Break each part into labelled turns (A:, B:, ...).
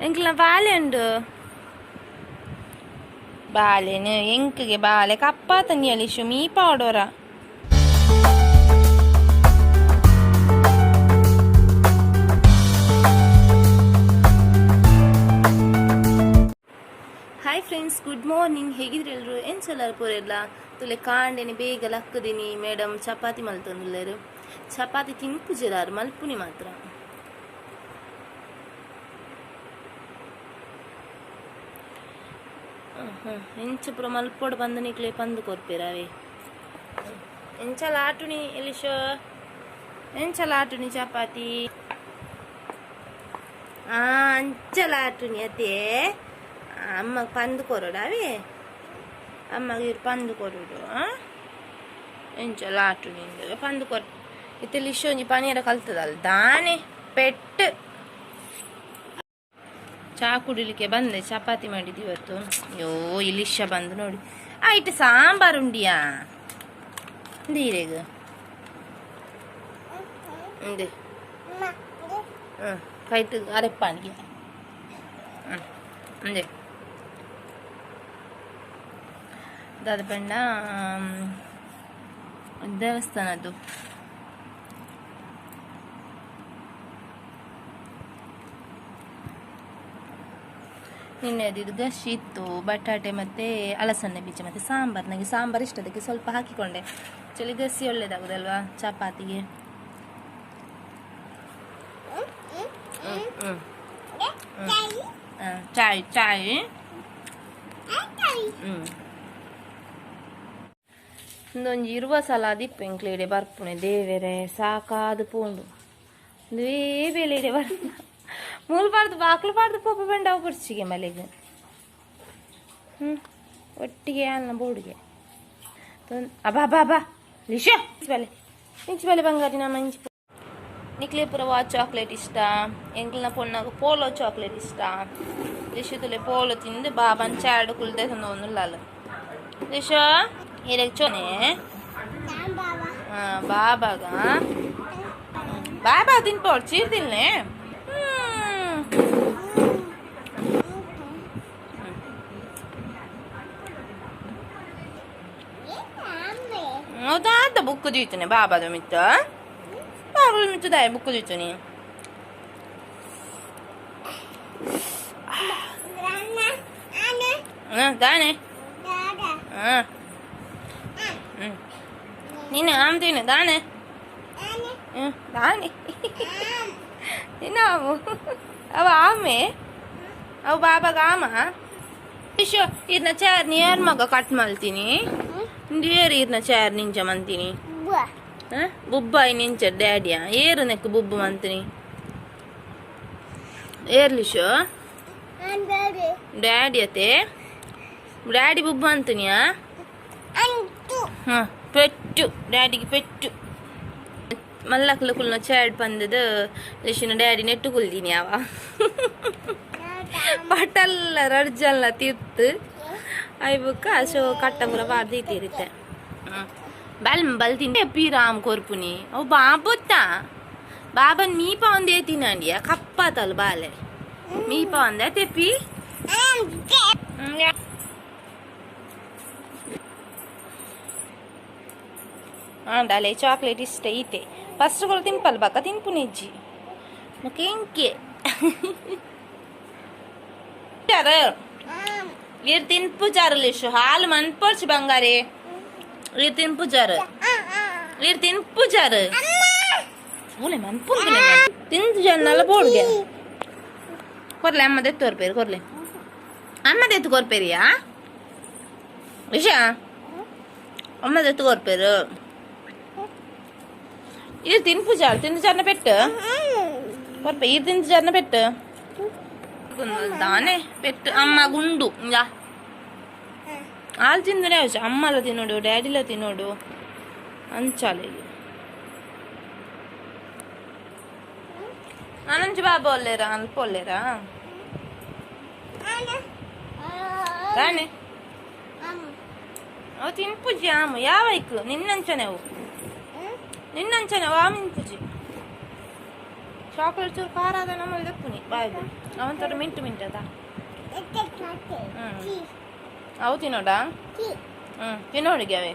A: ಎಂಕ್ಲ ಬಾಳೆ ಉಂಡು ಬಾಳೆನು ಎಂಕಿಗೆ ಬಾಳೆ ಕಪ್ಪ ತಂದಿಯಲಿ ಮೀ ಪೌಡರ ಹಾಯ್ ಫ್ರೆಂಡ್ಸ್, ಗುಡ್ ಮಾರ್ನಿಂಗ್. ಹೇಗಿದ್ರೆ ಎಲ್ಲರೂ ಏನು ಚಲರ್ ಪೂರೆಲ್ಲ ತುಲೆ ಕಾಂಡೆನಿ ಬೇಗ ಲಕ್ಕದಿನಿ. ಮೇಡಮ್ ಚಪಾತಿ ಮಲ್ತಂದಿಲ್ಲರು. ಚಪಾತಿ ತಿನ್ಪುಜಿರಾರು ಮಲ್ಪುನಿ ಮಾತ್ರ. ಎಂಚ ಪುರ ಮಲ್ಪೋಡು ಬಂದು ನಿಕ್ಲೆ ಪಂದು ಕೊರ್ಪಿರಾವೆ. ಎಂಚಲ ಆಟುನಿ ಎಲಿಶೋ, ಎಂಚಲ ಆಟುನಿ ಚಪಾತಿ ಅಂಚಲ ಆಟುನಿ ಅದೇ ಅಮ್ಮಗೆ ಪಂದು ಕೊರೋಡಾವೆ. ಅಮ್ಮಗೆ ಇವ್ರು ಪಂದು ಕೊರೋಡು ಎಂಚಲ ಆಟುನಿ ಪಂದು ಕೊರ ಇತ್ತಲ್ಲಿ ಇಷ್ಟೊಂದು ಪನೀರ ಕಲ್ತದಲ್ಲ ದಾನೆ ಪೆಟ್ಟು. ಚಾ ಕುಡಿಲಿಕ್ಕೆ ಬಂದೆ, ಚಪಾತಿ ಮಾಡಿದ್ದು ಇವತ್ತು. ಅಯ್ಯೋ ಇಲಿಶ ಬಂದು ನೋಡಿ. ಆಯ್ತು ಸಾಂಬಾರು ಉಂಡಿಯಾ ದೀರೆಗ ಇದೆ ಕೈಟ್ ಅರೆಪ್ಪಾನಿಗೆ ಅಂದೆ ದಾದ ಪಂಡ ದೇವಸ್ಥಾನದ್ದು ನಿನ್ನೆ ಅದಿದ್ದು ಗಶಿ ಇತ್ತು, ಬಟಾಟೆ ಮತ್ತು ಅಲಸಂದೆ ಬೀಜ ಮತ್ತು ಸಾಂಬಾರು. ನನಗೆ ಸಾಂಬಾರು ಇಷ್ಟ, ಅದಕ್ಕೆ ಸ್ವಲ್ಪ ಹಾಕಿಕೊಂಡೆ. ಆ್ಯಕ್ಚುಲಿ ಗಸಿ ಒಳ್ಳೇದಾಗೋದಲ್ವಾ ಚಪಾತಿಗೆ. ಚಾಯ್ ಚಾಯ್ ಒಂದೊಂದು ಇರುವ ಸಲಾದ್ ಇಪ್ಪು ಎಂಕ್ಲೇಡೆ ಬರ್ಪುಣೆ ದೇವೇರೆ ಸಾಕಾದು ಪೋಂಡು ದೇ ಬೇಲೆಡೆ ಬರ್ಪ ಮೂಲ್ಬಾರ್ದು ಬಾಕ್ಲು ಬಾರ್ದು ಪೋಪ ಬಂಡವ ಬರ್ಚಿಗೆ ಮಲೆಗೆ ಒಟ್ಟಿಗೆ ಅಲ್ಲ ಬೋರ್ಡಿಗೆ ಅಬಾ ಬಾ ಬಾ ಲಿಶೋ ಇಂಚು ಬಲೆ ಬಂಗಾರಿ ನಮ್ಮ ಇಂಚು ನಿಕ್ಲೆ ಪುರ ಚಾಕ್ಲೇಟ್ ಇಷ್ಟ. ಎಂಕ್ಲನ ಪೊಣ್ಣಾಗ ಪೋಲೋ ಚಾಕ್ಲೇಟ್ ಇಷ್ಟ. ಲಿಶು ತುಲೆ ಪೋಲೋ ತಿಂದು ಬಾಬನ್ ಚಾಡು ಕುಲ್ದೆ ತಂದು ಲಾಲ ಲಿಶೋ ಇರಕ್ಕೆ ಚೋನೆ ಬಾಬಾಗ ಬಾಬಾ ತಿನ್ಪೋಡು ಚೀರ್ದಿಲ್ನೆ. ಹೌದಾ ಅಂತ ಬುಕ್ ದೀತನೆ ಬಾಬಾದ ಮಿತ್ತ ಬಾಬಾ ಮಿತ್ತದಾಯ ಬುಕ್ ದೀತನಿ. ದಾನೆ ನೀನು ಆಮ್ ತಿನ್ನು ದಾನೆ ದಾನೆ ನೀನು ಅವು ಅವ ಆಮೆ ಅವು ಬಾಬಾಗ ಆಮ ಇಶೋ ಇದನ್ನ ಚಾರ್ ನಿಯರ್ ಮಗ ಕಟ್ ಮಾಡ್ತೀನಿ. ಏರು ಇರ್ನ ಚಾರ್ ನಿಂಚ ಮಂತೀನಿ ಬುಬ್ಬಾಯಿ ನಿಂಚ ಡ್ಯಾಡಿಯ ಏರು ನೆಕ್ ಬುಬ್ಬು ಮಂತೀನಿ ಏರ್ಲಿಶೋ ಡ್ಯಾಡಿ ಅತೆ ಡ್ಯಾಡಿ ಬುಬ್ಬು ಅಂತೀನಿಯಾ ಪೆಟ್ಟು ಡ್ಯಾಡಿಗೆ ಪೆಟ್ಟು ಮಲ್ಲಕ್ಲು ಕುಲ್ನ ಚಾಡ್ ಬಂದದು ಲಿಶಿನ ಡ್ಯಾಡಿ ನೆಟ್ಟು ಕುಲ್ದೀನಿ ಅವ ಪಟಲ್ಲ ರಡ್ಜಲ್ಲ ತಿರ್ತು ಅಯ್ಯಕ್ಕ ಅಶೋ ಕಟ್ಟಂಗುರ ಬಾರ್ದೈತಿರುತ್ತೆ. ಬಲ್ ತಿಂಡೆ ಪೀರಾಮ್ ಕೊರ್ಪುನಿ ಅವು ಬಾಬುತ್ತ ಬಾಬನ್ ಮೀಪ ಒಂದೇ ತಿನ್ನಂಡಿಯ ಕಪ್ಪಾತಲ್ ಬಾಲೆ ಮೀಪ ಒಂದೇ ತೆಪ್ಪಿ ಡಾಲೆ ಚಾಕ್ಲೇಟ್ ಇಷ್ಟ ಐತೆ. ಫಸ್ಟ್ ಕೂಡ ತಿಂಪಲ್ ಬಾಕ ತಿನ್ಪು ನಿಜ್ಜಿ ಮುಖೆಂಕೆ ಇರ್ ತಿನ್ಪು ಜಾರಲಿಶು ಹಾಲು ಮನ್ಪರ್ಚು ಬಂಗಾರೆ ಇರ್ ತಿನ್ಪು ಜಾರ ಇರ್ ತಿನ್ಪು ಜಾರ ಓಲೆ ಮನ್ಪು ತಿಂದು ಜನ್ನಲ್ಲ ಬೋಡ್ಗೆ ಕೊರ್ಲೆ ಅಮ್ಮದ ಎತ್ತು ಕೊರ್ಪೇರಿ ಕೊರ್ಲೆ ಅಮ್ಮದ ಎತ್ತು ಕೊರ್ಪೇರಿಯಾ ವಿಷ ಅಮ್ಮದ ಎತ್ತು ಕೊರ್ಪೇರು ಇರ್ ತಿನ್ಪು ಜಾರ ತಿಂದು ಜಾರನ ಪೆಟ್ಟು ಕೊರ್ಪೆ ಇರ್ ತಿಂದು ಜಾರನ ಪೆಟ್ಟು ದಾನೆ ಪೆಟ್ಟು ಅಮ್ಮ ಗುಂಡು ಹಾಲು ತಿಂದರೆ ಅಮ್ಮಲ್ಲ ತಿನ್ನೋಡು ಡ್ಯಾಡಿಲ್ಲ ತಿನ್ನೋಡು ಅಂಚಾಲೆ ನಾನಂಚು ಬಾಬಾ ಒಲ್ಲೇರಾ ಅಲ್ಪ ಒಲ್ಲೇರಾ ದಾನೆ ಅವು ತಿನ್ಪುಜಿ ಆಮ ಯಾವೈಕು ನಿನ್ನಂಚನೆ ಅವು ನಿನ್ನಂಚನೆ ಅವು ಆಮಿನ್ ಪೂಜಿ చాక్లెట్ చూరు కారాదన్న మళ్ళీ తెప్పుని బాగా అవంతట మింటు మింటదా అవు తినోడా తినోడికి అవి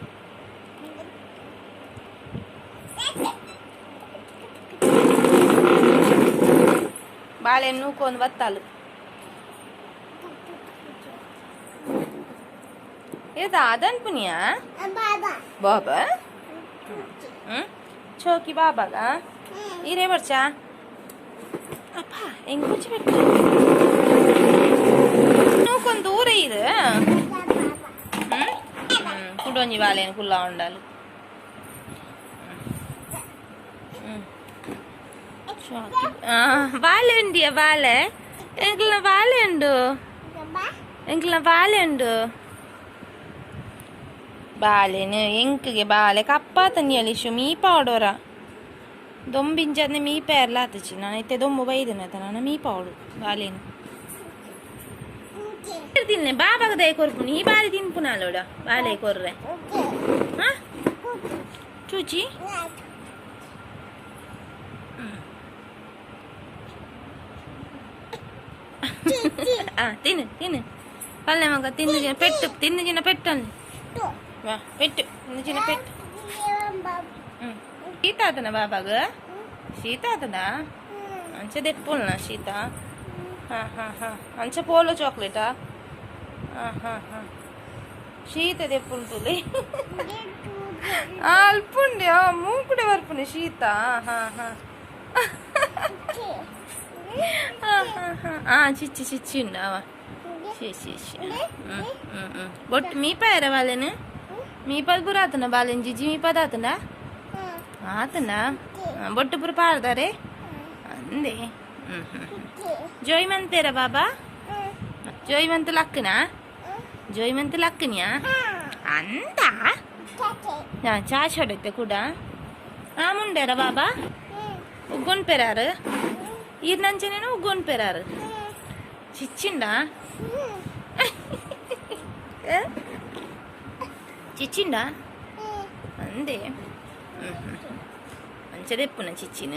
A: ಬಾಳೆ ನೂಕೊಂದು ಬತ್ತಾಲು ఏదా అదనుకునియా బాబా చోకి బాబాగా ఈరే పర్చా అప్పా ఎంగ కూర్చోబెట్టు నువ్వు కొంత దూర ఇది కుడొంజి బాలేని కుల్లా ఉండాలి വാല ഉണ്ടിയ വാല എങ്കിലെ വാലയുണ്ടോ എങ്കിലെ വാലയുണ്ടോ ಬಾಳೆನು ಎಂಕಿಗೆ ಬಾಳೆ ಕಪ್ಪ ತನ್ನಿಯಲ್ಲಿ ಇಶು ಮೀಪ ಆಡೋರ ದೊಂಬಿಂಜಂದು ಮೀಪ ಇರ್ಲಾತಚಿ ನಾನೈತೆ ದೊಂಬು ಬೈದನತ ನಾನು ಮೀಪ ಆಡು ಬಾಳೆನು ತಿನ್ನೆ ಬಾಬಾಗ ದಯ ಕೊರ್ಪುನಿ ಈ ಬಾಳೆ ತಿನ್ಪುನಲ್ಲೋಡ ಬಾಳೆ ಕೊರ್ರೆ ಹಾ ಚೂಚಿ తిను తిను పల్లె మగ తిందు చిన్న పెట్టు తిందు చిన్న పెట్టండి పెట్టు తిందు చిన్న పెట్టు సీత అతనా బాబాగా సీత అతనా అంచ తెప్పున్నా సీత అంచ పోలో చాక్లెటా సీత తెప్పుంటుంది అల్పుండి మూకుడే వరపుని సీత చిచ్చి చిచ్చి ఉండవా బొట్టు మీ పాయరా వాళ్ళని మీ పది పుర ఆతున్నా బాలని జిజ్జి మీ పది ఆతుందా ఆతుందా బొట్టు పుర పాడతారే అందే జోయిమంతేరా బాబా జోయిమంతు లక్కునా జోయిమంతు లక్కునియా అంతా చాచాడైతే కూడా ఆముండేరా బాబా ఉగ్గొని పెరారు ఈరు నుంచి నేను ఉగ్గొని పెరారు చిచ్చిండా చిచ్చిండా అందే మంచిగా తెప్పున చిచ్చిన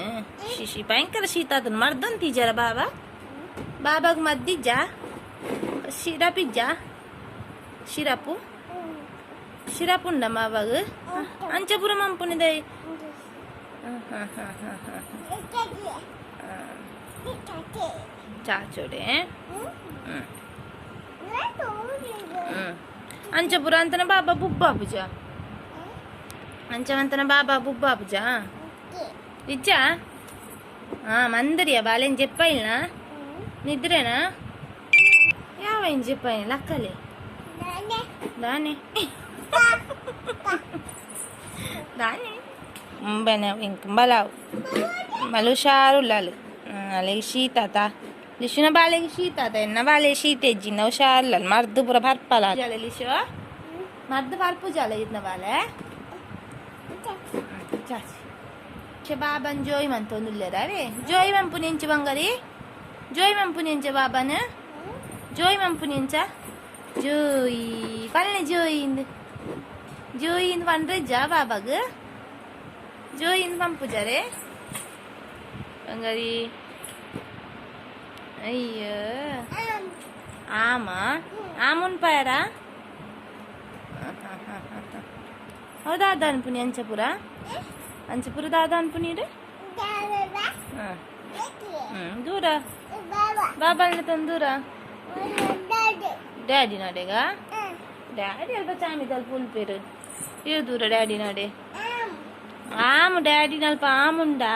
A: శిశి భయంకర శీతాతను మర్దం తీజారా బాబా బాబాకు మద్దిజ్జా సిరప్ ఇజ్జా సిరపు సిరప్ ఉండా బాబాకు అంచపురం అంపునిదే చాచోడే అంచపురాంతన బాబా బుబ్బాబుజా అంచవంతన బాబా బుబ్బాబుజా ఇచ్చా మందరియా బాలేం చెప్పాయినా నిద్రేనా యావైన చెప్పాయి లక్కలే దాని దాని ఇంక బలావు మళ్ళీ షారులాలు అలాగే ಶೀತಾತ ಲಿಶುನ ಬಾಳೆಗೆ ಶೀತಾತ ಎನ್ನ ಬಾಳೆ ಶೀತ ಎಜ್ಜಿನ ಹುಷಾರ್ಲಲ್ಲ ಮರ್ದು ಪುರ ಬರ್ಪಲ ಜಾಲೆ ಲಿಶು ಮರ್ದು ಬರ್ಪು ಜಾಲ ಇದನ್ನ ಬಾಳೆ ಚಾಚಿ ಬಾಬನ್ ಜೋಯ್ ಮಂತೊಂದುಲ್ಲೇರಾವೆ ಜೋಯ್ ಮಂಪು ನೆಂಚು ಬಂಗಾರಿ ಜೋಯ್ ಮಂಪು ನೆಂಚ ಬಾಬನ ಜೋಯ್ ಮಂಪು ನೆಂಚ ಜೋಯಿ ಪಲ್ಲೆ ಜೋಯಿಂದು ಜೋಯಿಂದು ಪಂಡ್ರೆಜ್ಜ ಬಾಬಾಗ ಜೋಯಿಂದು ಮಂಪು ಜಾರೆ ಬಂಗಾರಿ ಅಯ್ಯೋ ಆಮ ಆಮನ್ ಪಾಯರ ಹೌದಾ ಅನ್ಪುನಿ ಅಂಚಪುರ ಅಂಚಪುರ ದಾದ ಅನ್ಪುನೀರು ದೂರ ಬಾಬಾನ ತಂದೂರ ಡ್ಯಾಡಿ ನಾಡೆಗ ಡ್ಯಾಡಿ ಅಲ್ಪ ಚಾಮಿದಲ್ ಫುಲ್ ಪೇರು ಇರು ದೂರ ಡ್ಯಾಡಿ ನಾಡೆ ಆಮು ಡ್ಯಾಡಿನ ಅಲ್ಪ ಆಮುಂಡಾ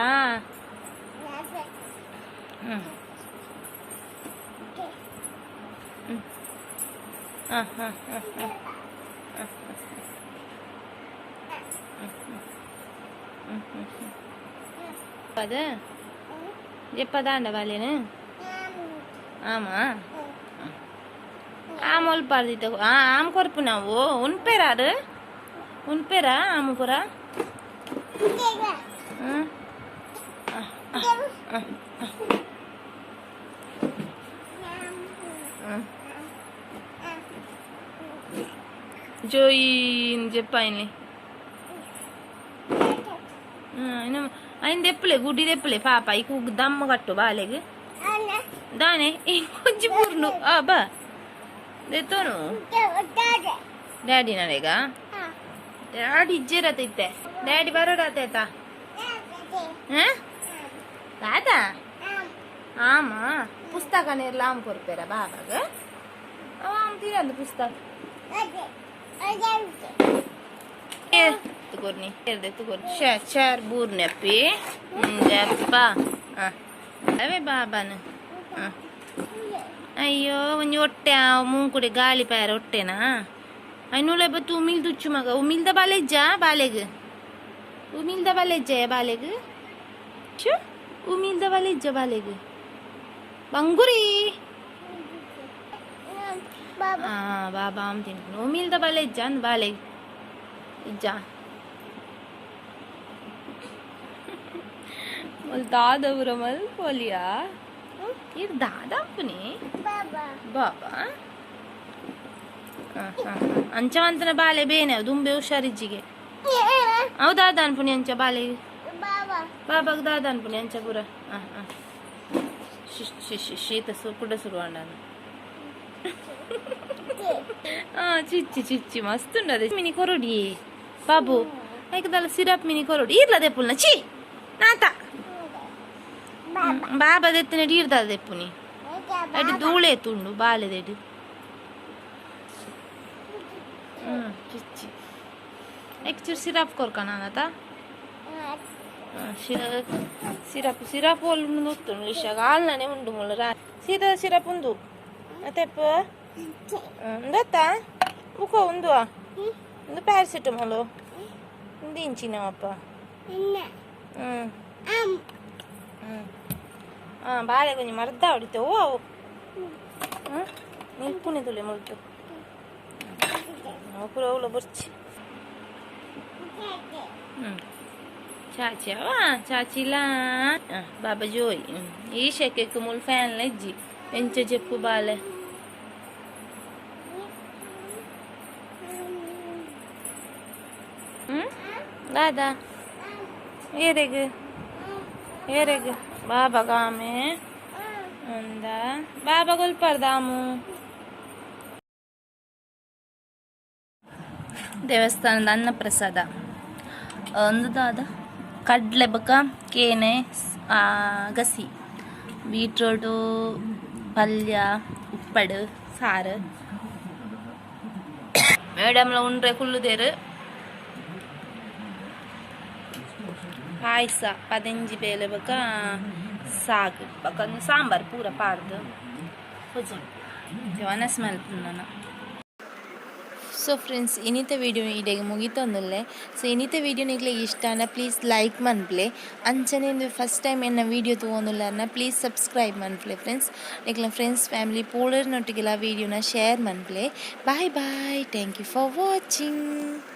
A: ಅದು చెప్పదా వాళ్ళేను ఆమా ఆమోలు పడితే ఆమె కొరుపు నువ్వు ఉన్పేరారు ఉన్పేరా ఆమె కూర జోయి చెప్పాయని ఆయన తెప్పులే గుడ్డి తెప్పులే పాప ఇకు దమ్మ కట్టు బాలేగు దానే ఇంకొంచెం పూర్లు బా దేతోను ಡ್ಯಾಡಿ ನನಗ ಡ್ಯಾಡಿ ಇಜ್ಜಿರತೈತೆ ಡ್ಯಾಡಿ ಬರೋಡಾತೈತ ತಾತ ಆಮ ಪುಸ್ತಕನೇ ಎಲ್ಲ ಆಮ್ ಕೊಡ್ತಾರ ಬಾಬಾಗ ಆಮ್ ತೀರಂದು ಪುಸ್ತಕ ತುಗೋರ್ನಿ ತುಗೋರ್ ಚಾರ್ ಬೂರ್ ನೆಪ್ಪಿ ಜಪ್ಪ ಅವೇ ಬಾಬಾನ ಅಯ್ಯೋ ಒಂಜಿ ಹೊಟ್ಟೆ ಮೂಂಕುಡೆ ಗಾಳಿ ಪಾರ ಹೊಟ್ಟೆನಾ ಐನೂಲೆ ಬತ್ತು ಉಮಿಲ್ ದುಚ್ಚು ಮಗ ಉಮಿಲ್ದ ಬಾಲೆಜ್ಜ ಬಾಲೆಗ್ ಉಮಿಲ್ದ ಬಾಲೆಜ್ಜ ಬಾಲೆಗ್ ಚು ಉಮಿಲ್ದ ಬಾಲೆಜ್ಜ ಬಾಲೆಗ್ ಬಂಗುರಿ ಬಾಬಾ ಆಮ್ ತಿಂತೀನಿ ಉಮಿಲ್ದ ಬಾಲೆಜ್ಜ ಅಂದ್ ಬಾಲೆಗ್ ಇಜ್ಜ ಮಲ್ ದಾದವ್ರ ಮಲ್ ಪೋಲಿಯಾ ಇದು ದಾದಾಪುನಿ ಬಾಬಾ ಅಂಚವಂತನ ಬಾಲೆ ಬೇನೆ ದುಂಬೆ ಹುಷಾರಿಜ್ಜಿಗೆ ಅವು ದಾದ ಅನ್ಪುನಿ ಅಂಚ ಬಾಲೆ ಬಾಬಾಗ ದಾದ ಅನ್ಪುನಿ ಅಂಚ ಪೂರ ಶೀತ ಕುಡ ಸುರುವಾಂಡ ಚಿಚ್ಚಿ ಚಿಚ್ಚಿ ಮಸ್ತ್ ಉಂಡದೆ ಮಿನಿ ಕೊರೊಡಿ ಬಾಬು ಐಕದಲ್ಲ ಸಿರಪ್ ಮಿನಿ ಕೊರೊಡಿ ಇರ್ಲದೆ ಪುಲ್ನ ಚಿ ನಾತ ಬಾಬಾ ದೆತ್ತಿನ ಇರ್ದದ ದೆಪ್ಪುನಿ ಅಡಿ ಧೂಳೆ ತುಂಡು ಬಾಲೆದೆಡಿ ಚಿಚ್ಚಿ ಎಕ್ಚೂರು ಸಿರಪ್ ಕೊರ್ಕನಾನತ ಸಿರಪ್ ಸಿರಪ್ ಒಲ್ಲು ನೋಡ್ತುಂಡು ಇಶಾಗ ಹಾಲ್ನನೆ ಉಂಡು ಮುಳ್ಳು ಸೀದಾ ಸಿರಪ್ ಉಂದು ಅತ್ತೆಪ್ಪ ದತ್ತ ಬುಕ ಉಂದು ಒಂದು ಪ್ಯಾರಾಸಿಟಮಾಲು ಒಂದು ಇಂಚಿನವಪ್ಪ ಬಾಳೆ ಕೊಂಚ ಮರ್ದ ಹೊಡಿತೇವು ಅವು ನಿಲ್ಪುನಿ ತುಳಿ ಮುಳ್ತು ಪೂರ ಅವಳು ಬರ್ಚಿ ಚಾಚಿಯವಾ ಚಾಚಿಲ್ಲ ಬಾಬಾ ಜೋಯ್ ಈ ಶೆಕೆಕ್ಕು ಮುಲ್ ಫ್ಯಾನ್ ಇಜ್ಜಿ ಎಂಚ ಜೆಪ್ಪು ಬಾಲೆ ದಾದಾ ಏರೆಗ್ ಏರೆಗ್ ಬಾಬಾ ಗಾಮೆ ಅಂದ ಬಾಬಾ ಗೊಲ್ಪರ್ದಾಮು ದೇವಸ್ಥಾನದ ಅನ್ನಪ್ರಸಾದ ಒಂದು ದಾದ ಕಡ್ಲೆ ಬಕ ಕೇನೆ ಗಸಿ ಬೀಟ್ರೋಟು ಪಲ್ಯ ಉಪ್ಪಡು ಸಾರು ಮೇಡಮ್ಲ ಉಂಡ್ರೆ ಕುಳ್ಳುದೇರು ಪಾಯಸ ಪದಂಜಿ ಬೇಲೆ ಬಕ ಸಾಗು ಬಕ ಸಾಂಬಾರು ಪೂರ ಪಾಡ್ದು ಜವನ ಸ್ಮೆಲ್ ನಾನು ಸೊ ಫ್ರೆಂಡ್ಸ್ ಇನ್ನಿತ ವೀಡಿಯೋ ಇಡೆಗೆ ಮುಗಿತೊಂದುಲ್ಲೆ ಸೊ ಇನ್ನಿತ ವೀಡಿಯೋ ನಿಗ್ಲೆ ಇಷ್ಟನ ಪ್ಲೀಸ್ ಲೈಕ್ ಮನ್ಪ್ಲೆ ಅಂಚನೆ ಫಸ್ಟ್ ಟೈಮ್ ಎನ್ನ ವೀಡಿಯೋ ತೊಗೊಂದುಲ್ಲಾರನ ಪ್ಲೀಸ್ ಸಬ್ಸ್ಕ್ರೈಬ್ ಮನ್ಪ್ಲೆ ಫ್ರೆಂಡ್ಸ್ ನಿಗ್ಲ ಫ್ರೆಂಡ್ಸ್ ಫ್ಯಾಮಿಲಿ ಪೋಳರ್ನೊಟ್ಟಿಗೆಲ್ಲ ವೀಡಿಯೋನ ಶೇರ್ ಮನ್ಪ್ಲೆ bye bye thank you for watching.